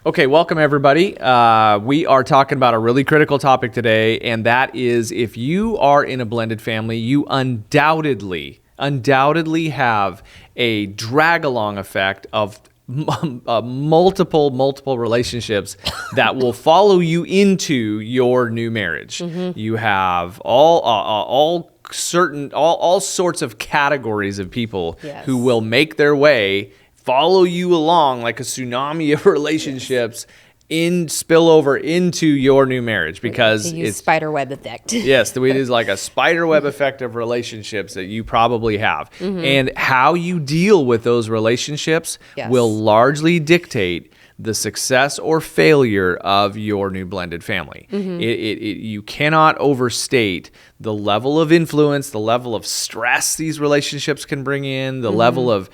Okay, welcome everybody. We are talking about a really critical topic today, and that is if you are in a blended family, you undoubtedly have a drag-along effect of multiple relationships that will follow you into your new marriage. Mm-hmm. You have all sorts of categories of people who will make their way, follow you along like a tsunami of relationships spill over into your new marriage, because it's spider web effect. Yes, it is like a spider web effect of relationships that you probably have. Mm-hmm. And how you deal with those relationships will largely dictate the success or failure of your new blended family. Mm-hmm. You cannot overstate the level of influence, the level of stress these relationships can bring in, the level of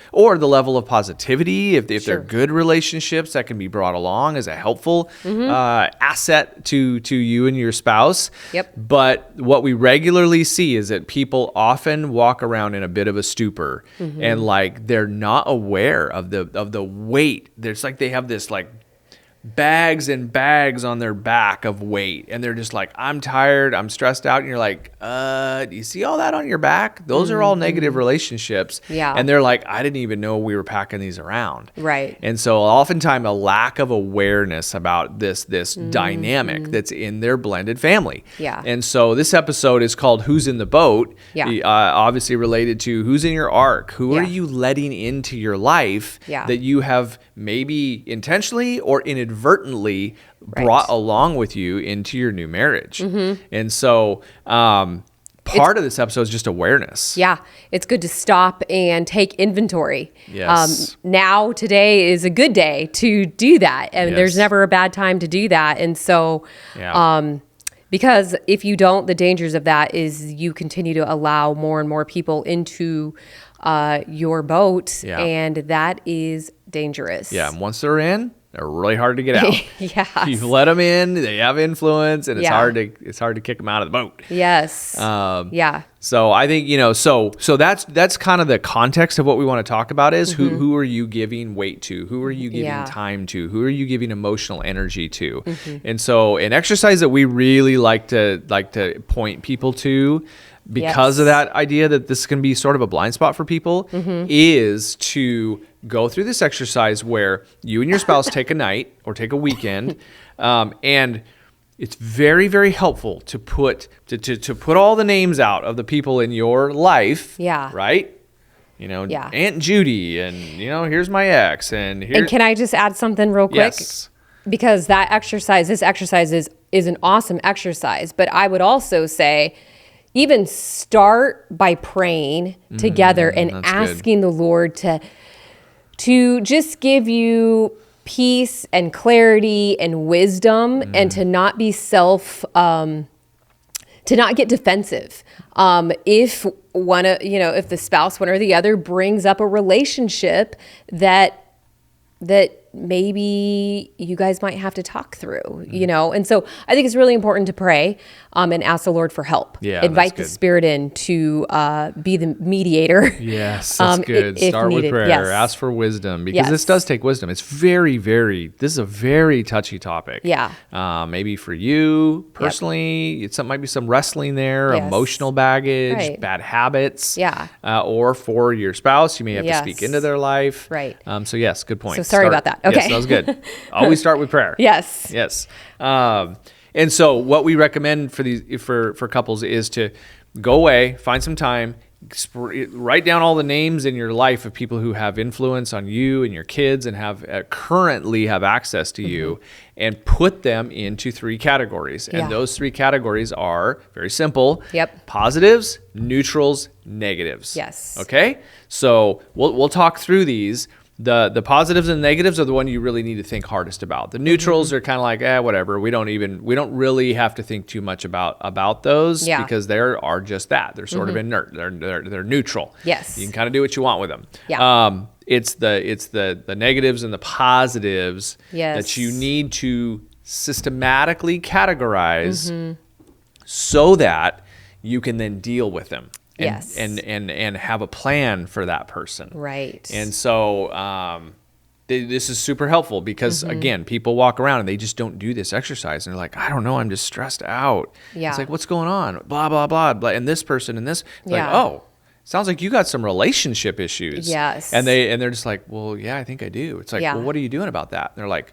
positivity, if they're good relationships that can be brought along as a helpful asset to you and your spouse. Yep. But what we regularly see is that people often walk around in a bit of a stupor, and like they're not aware of the weight. There's like they have this like bags and bags on their back of weight, and they're just like, I'm tired, I'm stressed out, and you're like, do you see all that on your back? Those are all negative relationships. Yeah. And they're like, I didn't even know we were packing these around. Right. And so oftentimes a lack of awareness about this dynamic that's in their blended family. Yeah. And so this episode is called Who's in the Boat? Yeah. Obviously related to who's in your ark. Who are you letting into your life that you have maybe intentionally or inadvertently brought along with you into your new marriage. Mm-hmm. And so part of this episode is just awareness. Yeah, it's good to stop and take inventory. Yes. Now, today is a good day to do that. And there's never a bad time to do that. And so, because if you don't, the dangers of that is you continue to allow more and more people into your boat, and that is dangerous. Yeah, and once they're in, they're really hard to get out. Yes. You've let them in, they have influence, and it's hard to kick them out of the boat. Yes. So I think, so that's kind of the context of what we want to talk about is who are you giving weight to? Who are you giving time to? Who are you giving emotional energy to? And so an exercise that we really like to point people to, because of that idea that this can be sort of a blind spot for people, is to go through this exercise where you and your spouse take a night or take a weekend, and it's very, very helpful to put all the names out of the people in your life. Yeah. Right? Aunt Judy, and here's my ex, and can I just add something real quick? Yes. Because this exercise is an awesome exercise, but I would also say, even start by praying together and asking the Lord to just give you peace and clarity and wisdom, and to not be to not get defensive. If if the spouse, one or the other, brings up a relationship that maybe you guys might have to talk through, And so I think it's really important to pray and ask the Lord for help. Yeah, invite the Spirit in to be the mediator. Yes, that's good. Start with prayer. Yes. Ask for wisdom, because this does take wisdom. It's this is a very touchy topic. Yeah. Maybe for you personally, it might be some wrestling there, emotional baggage, bad habits. Yeah. Or for your spouse, you may have to speak into their life. Right. So yes, good point. So sorry about that. Okay. Yes, that was good. Always start with prayer. Yes. Yes. And so what we recommend for couples is to go away, find some time, write down all the names in your life of people who have influence on you and your kids and have currently have access to you, and put them into 3 categories. And those 3 categories are very simple. Yep. Positives, neutrals, negatives. Yes. Okay? So we'll talk through these. The positives and negatives are the one you really need to think hardest about. The neutrals are kind of like, whatever. We don't really have to think too much about those because they are just that. They're sort of inert. They're neutral. Yes. You can kind of do what you want with them. Yeah. It's the negatives and the positives that you need to systematically categorize so that you can then deal with them. And have a plan for that person. Right. And so this is super helpful because again, people walk around and they just don't do this exercise and they're like, I don't know, I'm just stressed out. Yeah. It's like, what's going on? Blah, blah, blah, blah. And this person and this, like, oh, sounds like you got some relationship issues. Yes. And they're just like, well, yeah, I think I do. It's like, Yeah. well, what are you doing about that? And they're like,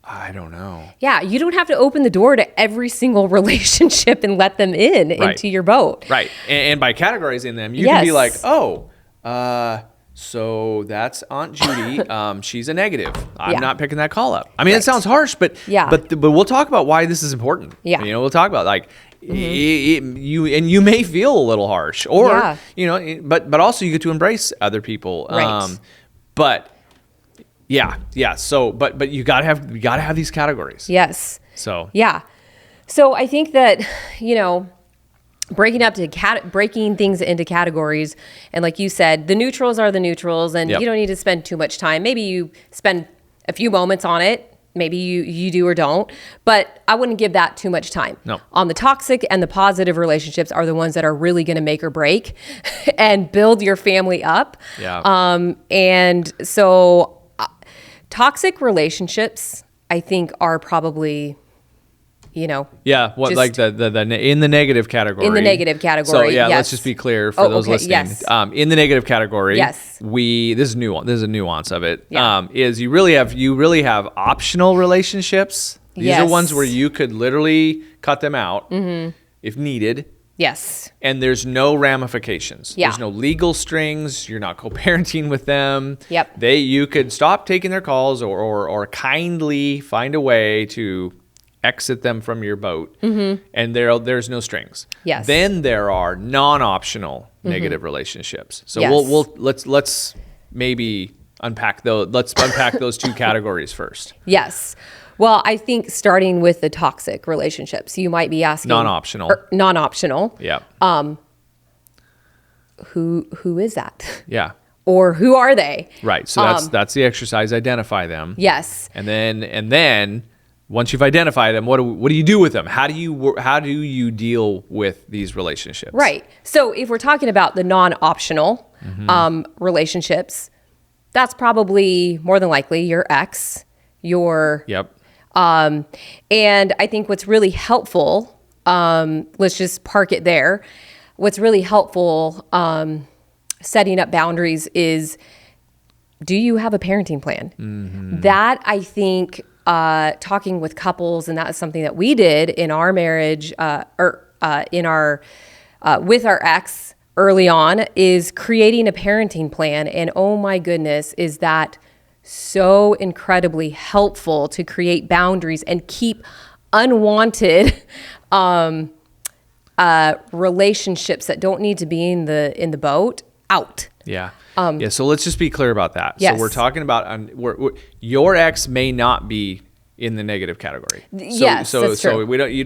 I don't know. Yeah, you don't have to open the door to every single relationship and let them into your boat. Right. And by categorizing them, you can be like, oh, so that's Aunt Judy. She's a negative. I'm not picking that call up. I mean, it sounds harsh, but we'll talk about why this is important. Yeah. We'll talk about like you may feel a little harsh, or but also you get to embrace other people. Right. But So, but you gotta have these categories. Yes. So So I think that breaking things into categories, and like you said, the neutrals are the neutrals, and you don't need to spend too much time. Maybe you spend a few moments on it. Maybe you do or don't, but I wouldn't give that too much time. No. On the toxic and the positive relationships are the ones that are really going to make or break and build your family up. Yeah. And so toxic relationships, I think, are probably, like the in the negative category. In the negative category. So yes. Let's just be clear for those listening. Yes. In the negative category, yes. This is a nuance of it. Yeah. Is you really have optional relationships. These are ones where you could literally cut them out if needed. Yes. And there's no ramifications. Yeah. There's no legal strings. You're not co-parenting with them. Yep. You could stop taking their calls or kindly find a way to exit them from your boat, and there's no strings. Yes. Then there are non-optional negative relationships. So let's maybe unpack those. Let's unpack those two categories first. Yes. Well, I think starting with the toxic relationships, you might be asking non-optional. Yeah. Who is that? Yeah. Or who are they? Right. So that's the exercise. Identify them. Yes. And then once you've identified them, what do you do with them? How do you deal with these relationships? Right. So if we're talking about the non-optional relationships, that's probably more than likely your ex, Yep. And I think what's really helpful, let's just park it there. What's really helpful setting up boundaries is, do you have a parenting plan? That, I think, talking with couples, and that is something that we did in our marriage with our ex early on, is creating a parenting plan. And oh my goodness, is that so incredibly helpful to create boundaries and keep unwanted relationships that don't need to be in the boat out. Yeah. So let's just be clear about that. Yes. So we're talking about your ex may not be in the negative category. Yes, that's true. So we don't. You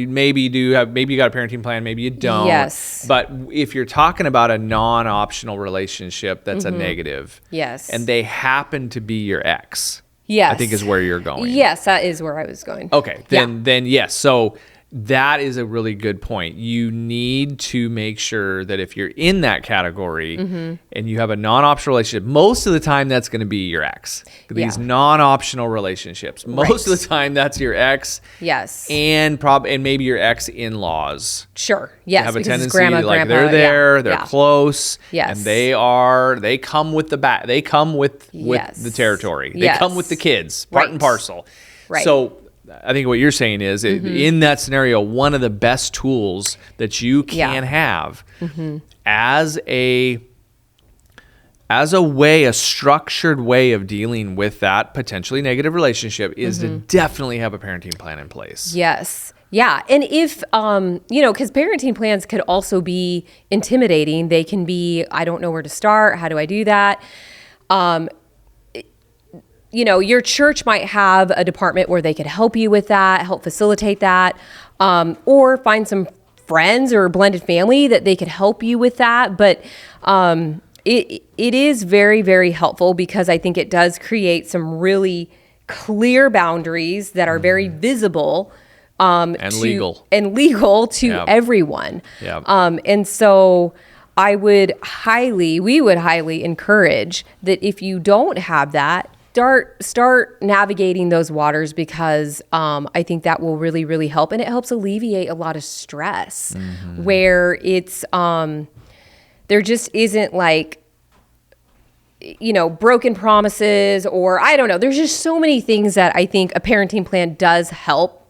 maybe you got a parenting plan, maybe you don't. Yes. But if you're talking about a non-optional relationship that's a negative, yes, and they happen to be your ex, yes, I think is where you're going. Yes, that is where I was going. Okay. Then yes. So that is a really good point. You need to make sure that if you're in that category and you have a non-optional relationship, most of the time that's going to be your ex. These non-optional relationships, most of the time that's your ex. Yes. And maybe your ex-in-laws. Sure. Yes. Have a because tendency grandma, to, like, grandpa, they're there, they're close, yes, and they come with they come with the territory. They come with the kids, part and parcel. Right. So I think what you're saying is in that scenario, one of the best tools that you can have as a structured way of dealing with that potentially negative relationship is to definitely have a parenting plan in place. Yes. Yeah. And if, because parenting plans could also be intimidating. They can be, I don't know where to start. How do I do that? Your church might have a department where they could help you with that, help facilitate that, or find some friends or blended family that they could help you with that. But it is very, very helpful, because I think it does create some really clear boundaries that are very visible and legal to everyone. Yeah. And so we would highly encourage that if you don't have that, start navigating those waters, because I think that will really, really help. And it helps alleviate a lot of stress where it's, there just isn't like, broken promises, or I don't know. There's just so many things that I think a parenting plan does help.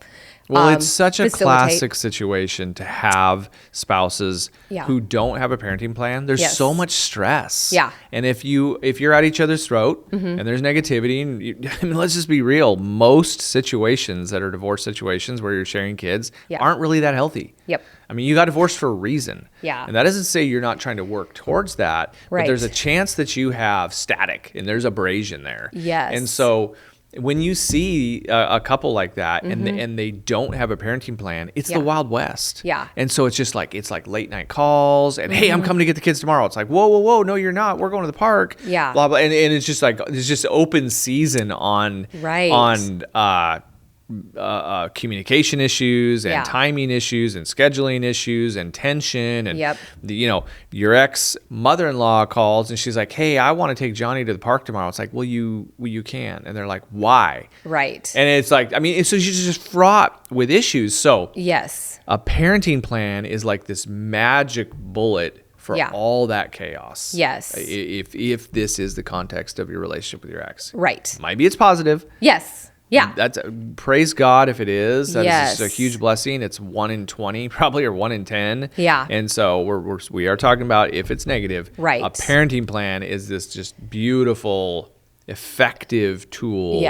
Well, it's such a facilitate. classic situation to have spouses who don't have a parenting plan. There's so much stress. Yeah. And if you're at each other's throat and there's negativity, and let's just be real, most situations that are divorce situations where you're sharing kids aren't really that healthy. Yep. I mean, you got divorced for a reason. Yeah. And that doesn't say you're not trying to work towards that, but there's a chance that you have static and there's abrasion there. Yes. And so when you see a couple like that and they don't have a parenting plan, it's the Wild West. Yeah. And so it's like late night calls and, hey, I'm coming to get the kids tomorrow. It's like, whoa, no, you're not. We're going to the park. Yeah. Blah, blah. And it's just like, it's just open season on communication issues and timing issues and scheduling issues and tension. And, your ex mother-in-law calls and she's like, hey, I want to take Johnny to the park tomorrow. It's like, well, you can. And they're like, why? Right. And it's like, I mean, so she's just fraught with issues. So yes, a parenting plan is like this magic bullet for all that chaos. Yes. If this is the context of your relationship with your ex. Right. Maybe it's positive. Yes. Yeah. That's praise God if it is. That is just a huge blessing. It's 1 in 20 probably, or 1 in 10. Yeah. And so we are talking about if it's negative. Right. A parenting plan is this just beautiful, effective tool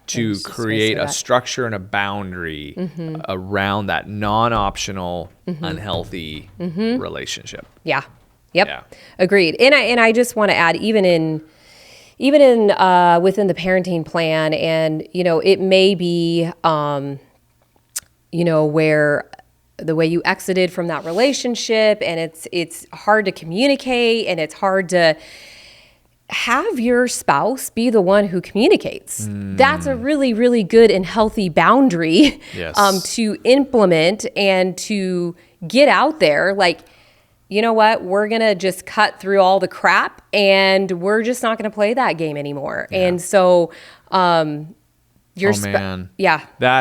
to create a structure and a boundary around that non-optional, unhealthy relationship. Yeah. Yep. Yeah. Agreed. And I just want to add, even in within the parenting plan, and it may be where the way you exited from that relationship, and it's hard to communicate, and it's hard to have your spouse be the one who communicates. That's a really, really good and healthy boundary to implement and to get out there. Like, you know what, we're going to just cut through all the crap and we're just not going to play that game anymore. Yeah. And so, that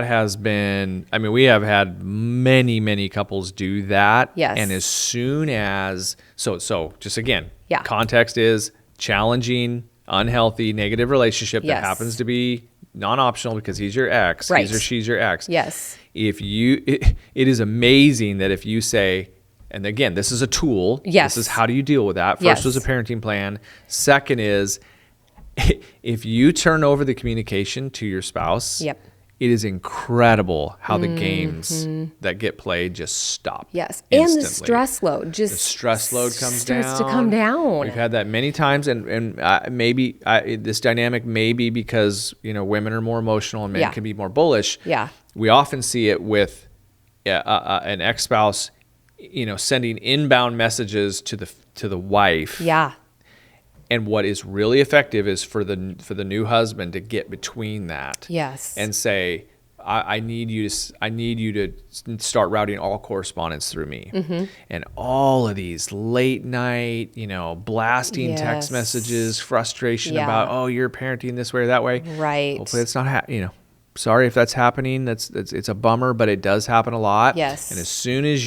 has been, I mean, we have had many, many couples do that. Yes. And as soon as, so just again, context is challenging, unhealthy, negative relationship that happens to be non-optional because he's your ex, right. He's or she's your ex. Yes. It is amazing that if you say, and again, this is a tool. Yes. This is how do you deal with that? First was a parenting plan. Second is if you turn over the communication to your spouse, it is incredible how the games that get played just stop. Yes. Instantly. And the stress load the stress load comes down. Starts to come down. We've had that many times, and maybe this dynamic may be because women are more emotional and men can be more bullish. Yeah. We often see it with an ex-spouse sending inbound messages to the wife. Yeah. And what is really effective is for the new husband to get between that. Yes. And say, I need you to start routing all correspondence through me. Mm-hmm. And all of these late night, blasting text messages, frustration about, oh, you're parenting this way or that way. Right. Hopefully it's not sorry if that's happening. It's a bummer, but it does happen a lot. Yes. And as soon as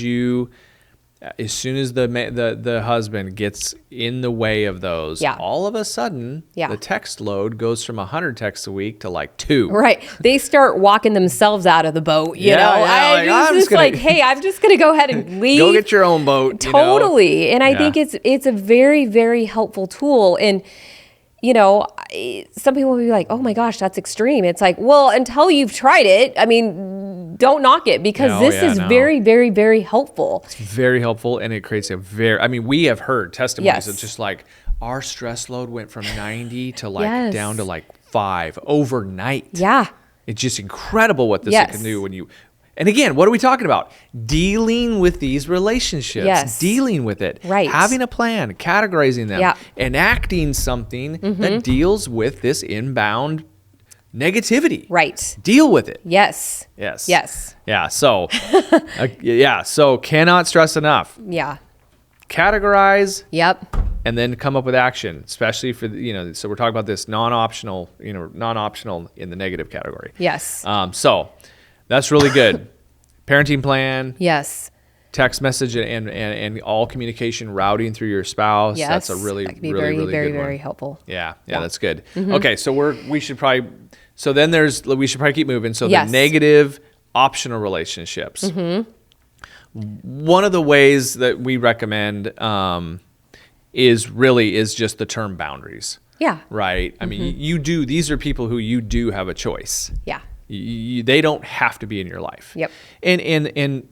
the husband gets in the way of those, all of a sudden the text load goes from 100 texts a week to like 2. Right. They start walking themselves out of the boat. You know, I'm just like, hey, I'm just going to go ahead and leave. Go get your own boat. Totally. And I think it's a very, very helpful tool. And some people will be like, oh my gosh, that's extreme. It's like, well, until you've tried it, I mean, don't knock it, because this is very, very, very helpful. It's very helpful. And it creates we have heard testimonies of just like our stress load went from 90 to like down to like 5 overnight. Yeah. It's just incredible what this can do when you. And again, what are we talking about? Dealing with these relationships, dealing with it, having a plan, categorizing them, enacting something that deals with this inbound negativity. Right. Deal with it. Yes. Yes. Yes. Yeah. So, so cannot stress enough. Yeah. Categorize. Yep. and then come up with action, especially for so we're talking about this non-optional in the negative category. Yes. So that's really good. Parenting plan. Yes. Text message and all communication routing through your spouse. Yes. That's a really, that could be really, very, really very, good one. very helpful. Yeah, that's good. Okay, so we should probably keep moving. So the negative optional relationships. One of the ways that we recommend is just the term boundaries. Yeah. Right. I mean, these are people who you do have a choice. Yeah. They don't have to be in your life. Yep. And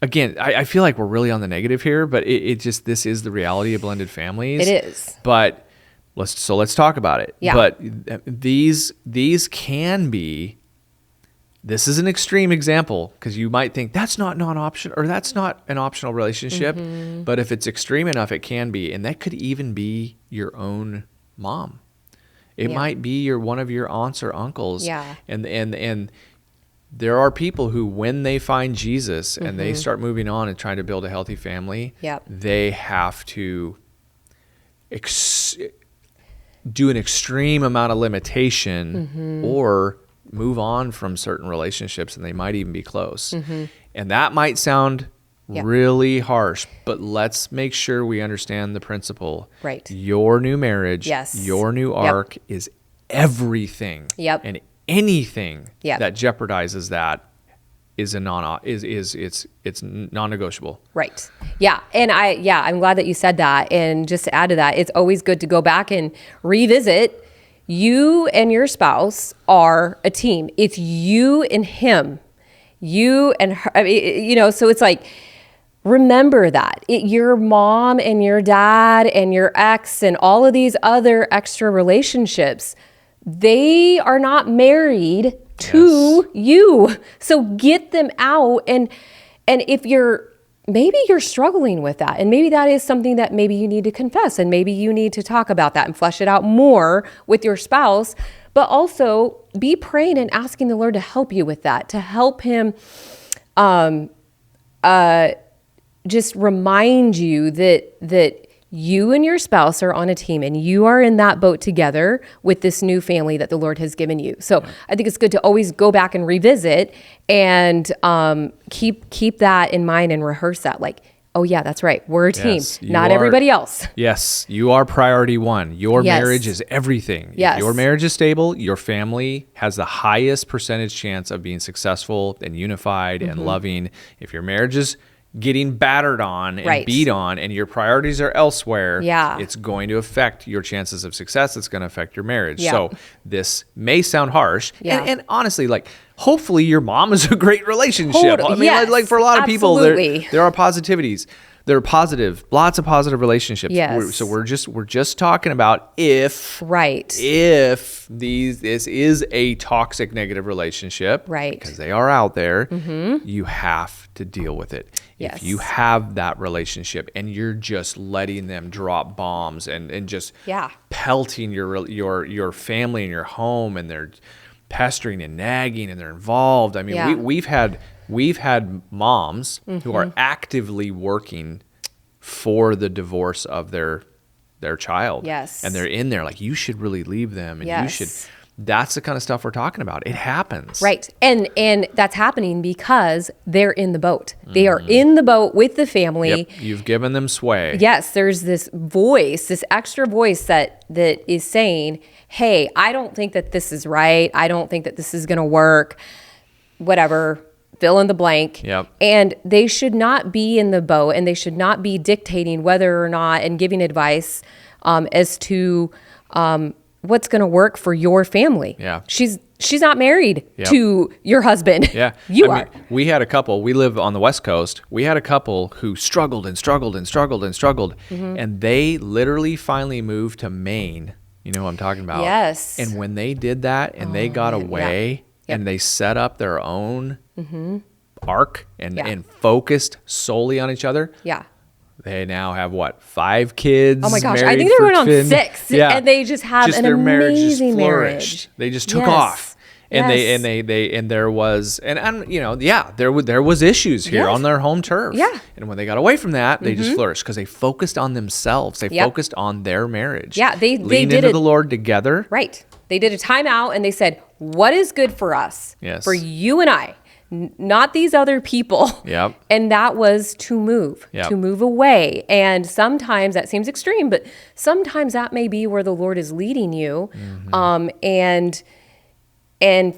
again, I feel like we're really on the negative here, but this is the reality of blended families. It is. But let's talk about it. Yeah. But these can be. This is an extreme example because you might think that's not non-option or that's not an optional relationship. But if it's extreme enough, it can be, and that could even be your own mom. It might be one of your aunts or uncles. Yeah. And there are people who, when they find Jesus and they start moving on and trying to build a healthy family, they have to do an extreme amount of limitation or move on from certain relationships, and they might even be close. And that might sound really harsh, but let's make sure we understand the principle. Right. Your new marriage, your new ark is everything. Yep. And anything that jeopardizes that is it's non-negotiable. Right. Yeah. And I'm glad that you said that. And just to add to that, it's always good to go back and revisit. You and your spouse are a team. It's you and him, you and her. I mean, so it's like, remember that your mom and your dad and your ex and all of these other extra relationships, they are not married to you. So get them out. And if maybe you're struggling with that, and maybe that is something that maybe you need to confess, and maybe you need to talk about that and flesh it out more with your spouse, but also be praying and asking the Lord to help you with that, to help him just remind you that you and your spouse are on a team and you are in that boat together with this new family that the Lord has given you. So I think it's good to always go back and revisit and keep that in mind and rehearse that. Like, oh yeah, that's right. We're a team, not everybody else. Yes, you are priority one. Your marriage is everything. Yes. If your marriage is stable, your family has the highest percentage chance of being successful and unified and loving. If your marriage is getting battered on and beat on and your priorities are elsewhere, it's going to affect your chances of success. It's going to affect your marriage. So this may sound harsh. And honestly, like, hopefully your mom is a great relationship. I mean, like for a lot of people, there are positivities. There are lots of positive relationships. Yes. So we're just talking about if this is a toxic negative relationship, because they are out there, you have to deal with it. Yes. If you have that relationship and you're just letting them drop bombs and just pelting your family and your home, and they're pestering and nagging and they're involved. I mean, we've had moms who are actively working for the divorce of their child. Yes. And they're in there like, you should really leave them, and you should. That's the kind of stuff we're talking about. It happens. Right. And that's happening because they're in the boat. They are in the boat with the family. Yep. You've given them sway. Yes. There's this voice, this extra voice that is saying, hey, I don't think that this is right. I don't think that this is going to work. Whatever. Fill in the blank. Yep. And they should not be in the boat, and they should not be dictating whether or not and giving advice as to what's going to work for your family. Yeah. She's not married to your husband. Yeah. You are. We had a couple, we live on the West Coast. We had a couple who struggled and struggled and struggled and struggled. And they literally finally moved to Maine. You know what I'm talking about? Yes. And when they did that and they got away and they set up their own ark and focused solely on each other. Yeah. They now have 5 kids? Oh my gosh, I think they're going on 6, and they just have an amazing marriage. They just took off, And there was there was issues here on their home turf. Yeah. And when they got away from that, they just flourished because they focused on themselves. They focused on their marriage. Yeah, they leaned did into the Lord together. Right. They did a timeout and they said, what is good for us? Yes. For you and I, not these other people. Yep. And that was to move away. And sometimes that seems extreme, but sometimes that may be where the Lord is leading you. And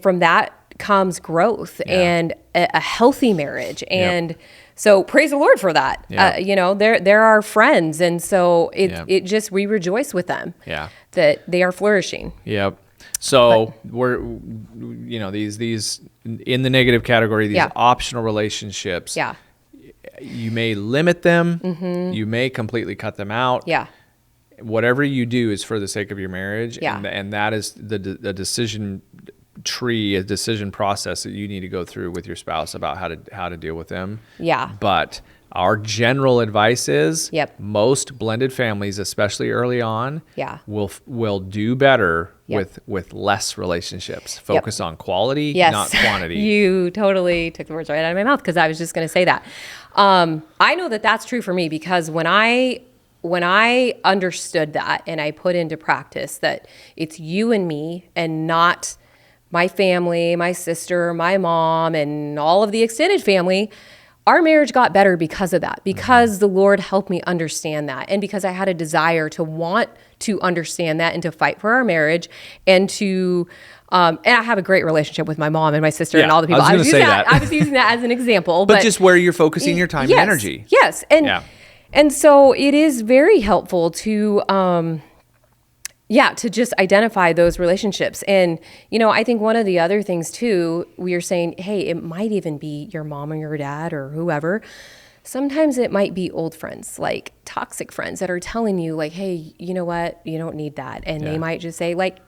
from that comes growth and a healthy marriage. And so praise the Lord for that. They're our friends. And so it just, we rejoice with them that they are flourishing. Yep. So we're, these in the negative category, these optional relationships, you may limit them. You may completely cut them out. Yeah. Whatever you do is for the sake of your marriage. And that is the decision tree, a decision process that you need to go through with your spouse about how to deal with them. Yeah. But our general advice is most blended families, especially early on, will do better with less relationships. Focus on quality, not quantity. You totally took the words right out of my mouth because I was just going to say that. I know that that's true for me because when I understood that and I put into practice that it's you and me and not my family, my sister, my mom, and all of the extended family, our marriage got better because of that, because the Lord helped me understand that. And because I had a desire to want to understand that and to fight for our marriage and to, and I have a great relationship with my mom and my sister and all the people. I was using that as an example. But just where you're focusing your time and energy. Yes. And so it is very helpful to, to just identify those relationships. And, I think one of the other things too, we are saying, hey, it might even be your mom or your dad or whoever. Sometimes it might be old friends, like toxic friends that are telling you like, hey, you know what? You don't need that. And they might just say like,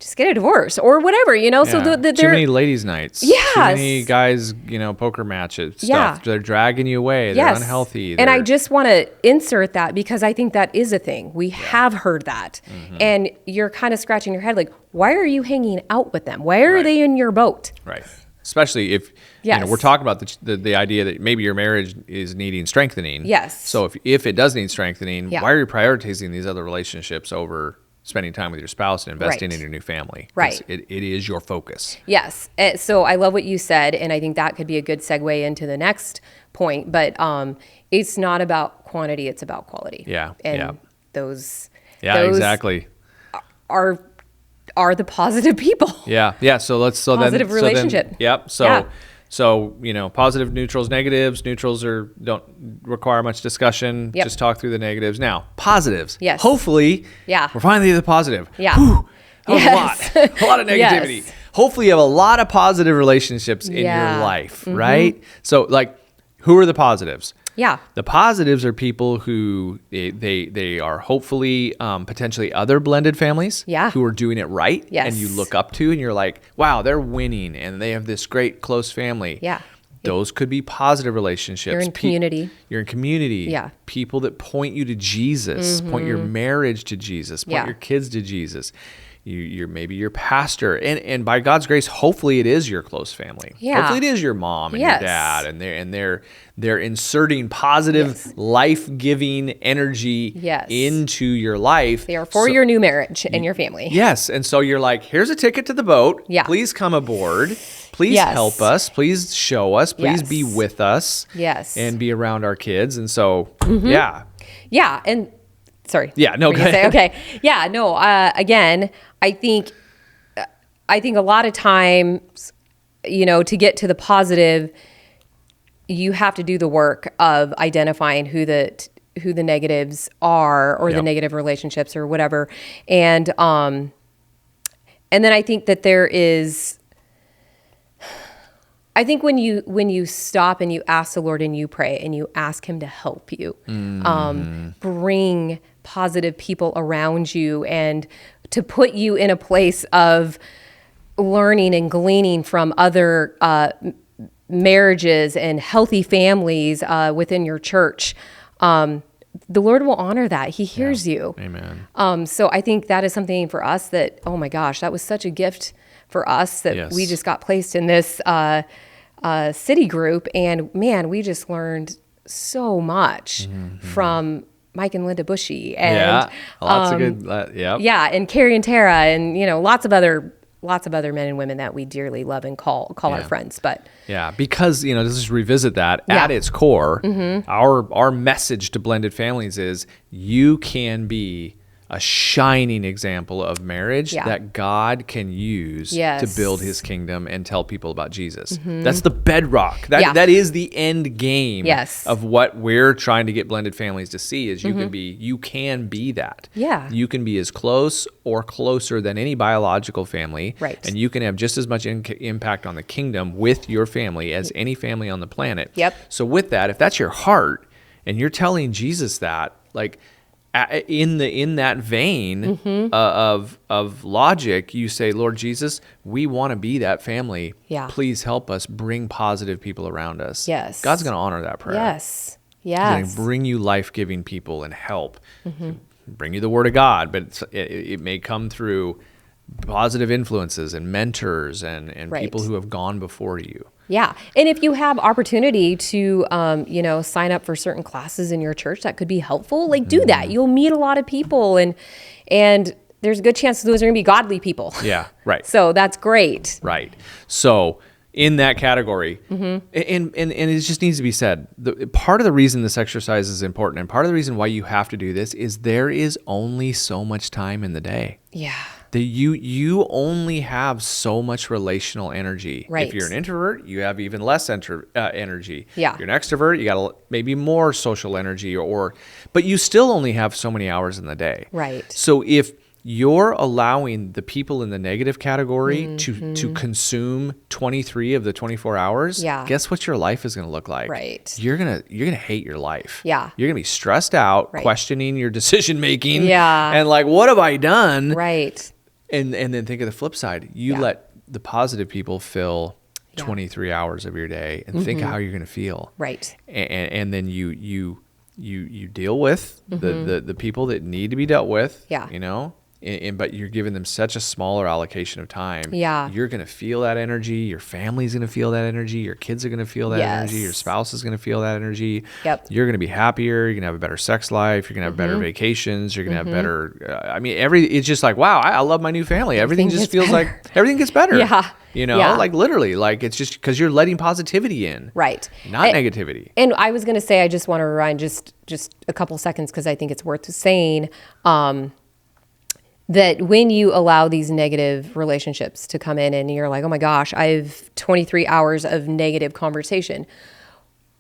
just get a divorce or whatever, So too many ladies' nights. Yes. Too many guys, poker matches stuff. Yeah. They're dragging you away. They're unhealthy. And I just want to insert that because I think that is a thing. We have heard that. And you're kind of scratching your head like, why are you hanging out with them? Why are they in your boat? Right. Especially if we're talking about the idea that maybe your marriage is needing strengthening. Yes. So if it does need strengthening, why are you prioritizing these other relationships over spending time with your spouse and investing in your new family? Right. It is your focus. Yes. So I love what you said, and I think that could be a good segue into the next point. But it's not about quantity; it's about quality. Yeah. And those exactly are the positive people. Yeah. So positive relationship. So, positive neutrals, negatives. Neutrals don't require much discussion. Just talk through the negatives. Now, positives. Yes. Hopefully, we're finally the positive. Yeah. Whew, that was a lot of negativity. Yes. Hopefully, you have a lot of positive relationships in your life, right? So, who are the positives? Yeah. The positives are people who they are hopefully potentially other blended families who are doing it right. Yes. And you look up to and you're like, wow, they're winning and they have this great close family. Yeah. Those could be positive relationships. You're in community. You're in community. Yeah. People that point you to Jesus, point your marriage to Jesus, point your kids to Jesus. You're maybe your pastor, and by God's grace, hopefully it is your close family. Yeah. Hopefully it is your mom and your dad, and they're inserting positive, life-giving energy into your life. They are for your new marriage and your family. Yes, and so you're like, here's a ticket to the boat. Yeah. Please come aboard. Please help us. Please show us. Please be with us. Yes. And be around our kids. And so, Yeah, and sorry. Yeah, no, go ahead. Okay. Yeah, no, again, I think a lot of times, to get to the positive, you have to do the work of identifying who the negatives are or the negative relationships or whatever. And then I think that there is, I think when you stop and you ask the Lord and you pray and you ask Him to help you, bring positive people around you and to put you in a place of learning and gleaning from other marriages and healthy families within your church, the Lord will honor that. He hears you. Amen. So I think that is something for us that, oh my gosh, that was such a gift for us that we just got placed in this city group. And man, we just learned so much from Mike and Linda Bushy and lots of good, and Carrie and Tara and lots of other men and women that we dearly love and call our friends. But because let's just revisit that at its core. Our message to blended families is you can be a shining example of marriage that God can use to build his kingdom and tell people about Jesus. That's the bedrock. That is the end game of what we're trying to get blended families to see is you can be that. You can be as close or closer than any biological family. Right. And you can have just as much impact on the kingdom with your family as any family on the planet. So with that, if that's your heart and you're telling Jesus that, like, in that vein of logic, you say, Lord Jesus, we want to be that family. Please help us bring positive people around us. God's going to honor that prayer. He's going to bring you life-giving people and help. Bring you the word of God, but it may come through positive influences and mentors and people who have gone before you. Yeah. And if you have opportunity to, sign up for certain classes in your church that could be helpful, like do that. You'll meet a lot of people and there's a good chance those are going to be godly people. Yeah. Right. So that's great. Right. So in that category, and it just needs to be said, part of the reason this exercise is important and part of the reason why you have to do this is there is only so much time in the day. Yeah. You only have so much relational energy. Right. If you're an introvert, you have even less energy. Yeah. If you're an extrovert, you got maybe more social energy, but you still only have so many hours in the day. Right. So if you're allowing the people in the negative category to consume 23 of the 24 hours, guess what your life is going to look like? Right. You're gonna hate your life. Yeah. You're gonna be stressed out, questioning your decision making. Yeah. And like, what have I done? Right. And then think of the flip side. You let the positive people fill 23 hours of your day and think of how you're going to feel. Right. And then you deal with the people that need to be dealt with. Yeah. But you're giving them such a smaller allocation of time. Yeah. You're going to feel that energy. Your family's going to feel that energy. Your kids are going to feel that energy. Your spouse is going to feel that energy. Yep. You're going to be happier. You're going to have a better sex life. You're going to have better vacations. You're going to have better, it's just like, wow, I love my new family. Everything just feels like everything gets better. Yeah. Like literally, like it's just because you're letting positivity in. Right. Not negativity. And I was going to say, I just want to rewind just a couple seconds because I think it's worth saying, that when you allow these negative relationships to come in and you're like, oh my gosh, I have 23 hours of negative conversation.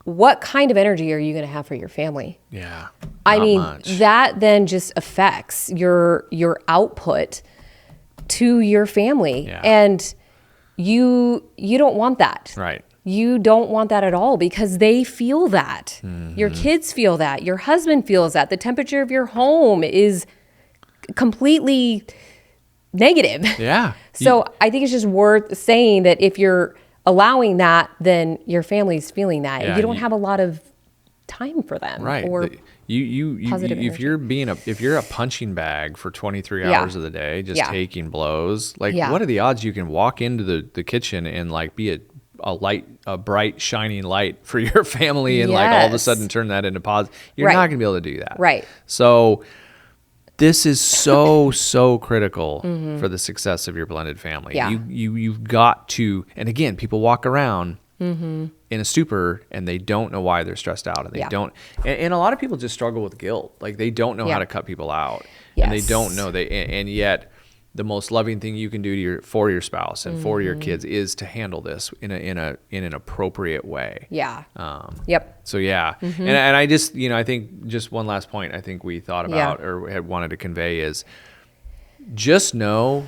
What kind of energy are you going to have for your family? Yeah. I mean, much. That then just affects your output to your family. Yeah. And you don't want that. Right. You don't want that at all because they feel that. Your kids feel that. Your husband feels that. The temperature of your home is completely negative. Yeah. So I think it's just worth saying that if you're allowing that, then your family's feeling that. Yeah, you don't have a lot of time for them. Right. Or if positive energy. you're a punching bag for 23 hours of the day, just taking blows, like what are the odds you can walk into the kitchen and like be a bright, shining light for your family and like all of a sudden turn that into positive? You're not going to be able to do that. Right. So this is so critical for the success of your blended family. Yeah. You've got to, and again, people walk around in a stupor and they don't know why they're stressed out, and they don't. And a lot of people just struggle with guilt, like they don't know how to cut people out, and they don't know and yet the most loving thing you can do for your spouse and for your kids is to handle this in an appropriate way. Yeah. Yep. So and I just I think just one last point I think we thought about or had wanted to convey is just know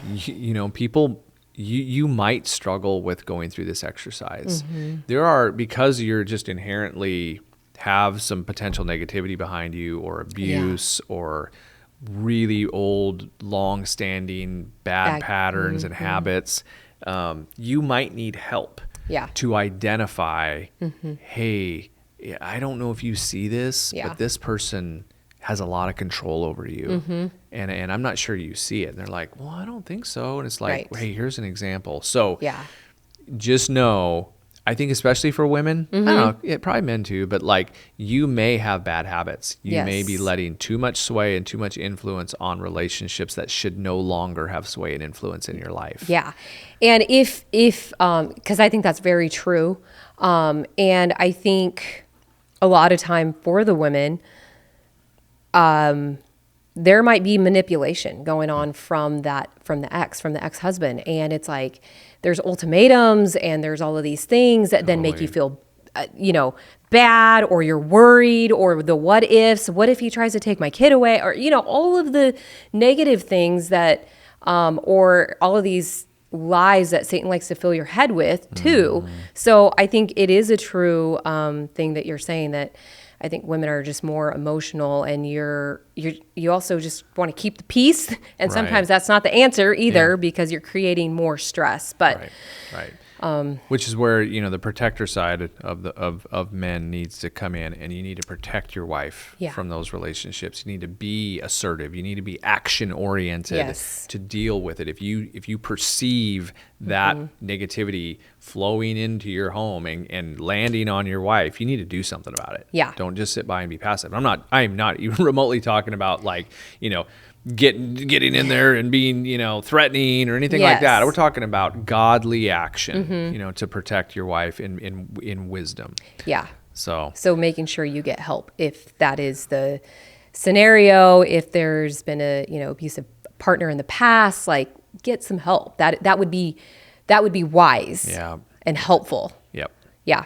people you might struggle with going through this exercise. There are, because you're just inherently have some potential negativity behind you or abuse or really old, long-standing bad patterns and habits, you might need help to identify, hey, I don't know if you see this, but this person has a lot of control over you. And I'm not sure you see it. And they're like, well, I don't think so. And it's like, hey, here's an example. So just know, I think especially for women, I don't know, probably men too, but like you may have bad habits. You may be letting too much sway and too much influence on relationships that should no longer have sway and influence in your life. Yeah. And if because I think that's very true. And I think a lot of time for the women, there might be manipulation going on from the ex-husband. And it's like, there's ultimatums and there's all of these things that then make you feel, bad, or you're worried, or the what ifs. What if he tries to take my kid away? Or, all of the negative things that, or all of these lies that Satan likes to fill your head with too. So I think it is a true thing that you're saying, that I think women are just more emotional, and you also just want to keep the peace, and sometimes that's not the answer either, because you're creating more stress. But which is where the protector side of men needs to come in, and you need to protect your wife from those relationships. You need to be assertive. You need to be action oriented to deal with it. If you perceive that negativity flowing into your home and landing on your wife, you need to do something about it. Don't just sit by and be passive. I am not even remotely talking about getting in there and being, threatening or anything like that. We're talking about godly action, to protect your wife in wisdom. Yeah. So making sure you get help if that is the scenario. If there's been a abusive partner in the past, like, get some help. That would be wise. And helpful. Yep. Yeah.